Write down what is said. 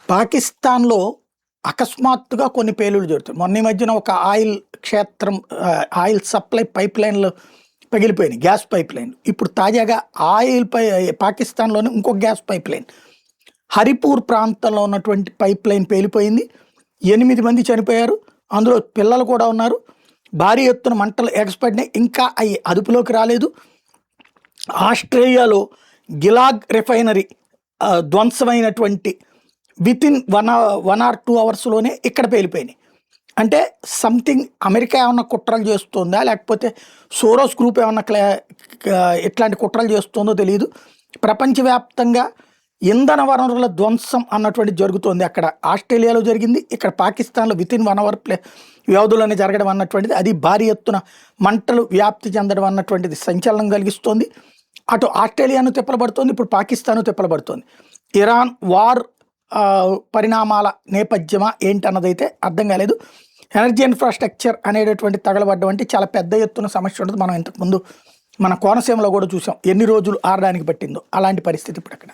పాకిస్తాన్‌లో అకస్మాత్తుగా కొన్ని పేలుళ్లు జరుగుతాయి. మొన్న ఈ మధ్యన ఒక ఆయిల్ క్షేత్రం ఆయిల్ సప్లై పైప్‌లైన్‌లు పగిలిపోయినాయి. గ్యాస్ పైప్‌లైన్‌లు. ఇప్పుడు తాజాగా పాకిస్తాన్‌లోని ఇంకొక గ్యాస్ పైప్‌లైన్ హరిపూర్ ప్రాంతంలో ఉన్నటువంటి పైప్‌లైన్ పేలిపోయింది. 8 మంది చనిపోయారు. అందులో పిల్లలు కూడా ఉన్నారు. భారీ ఎత్తున మంటలు ఎగసిపడినాయి. ఇంకా అయి అదుపులోకి రాలేదు. ఆస్ట్రేలియాలో గిలాగ్ రిఫైనరీ ధ్వంసమైనటువంటి వితిన్ 1 ఆర్ 2 అవర్స్‌లోనే ఇక్కడ పేలిపోయినాయి. అంటే సంథింగ్ అమెరికా ఏమన్నా కుట్రలు చేస్తుందా? లేకపోతే సోరోస్ గ్రూప్ ఏమన్నా ఇట్లాంటి కుట్రలు చేస్తుందో తెలీదు. ప్రపంచవ్యాప్తంగా ఇంధన వనరుల ధ్వంసం అన్నటువంటిది జరుగుతోంది. అక్కడ ఆస్ట్రేలియాలో జరిగింది. ఇక్కడ పాకిస్తాన్‌లో వితిన్ 1 అవర్ వ్యవధిలోనే జరగడం అన్నటువంటిది, అది భారీ ఎత్తున మంటలు వ్యాప్తి చెందడం అన్నటువంటిది సంచలనం కలిగిస్తోంది. అటు ఆస్ట్రేలియాను తిప్పలబడుతోంది. ఇప్పుడు పాకిస్తాను తిప్పలబడుతోంది. ఇరాన్ వార్ పరిణామాల నేపథ్యమా ఏంటన్నదైతే అర్థం కాలేదు. ఎనర్జీ ఇన్ఫ్రాస్ట్రక్చర్ అనేటటువంటి తగలబడ్డం అంటే చాలా పెద్ద ఎత్తున సమస్య ఉంటుంది. మనం ఇంతకుముందు మన కోనసీమలో కూడా చూసాం. ఎన్ని రోజులు ఆరడానికి పట్టిందో అలాంటి పరిస్థితి ఇప్పుడు అక్కడ.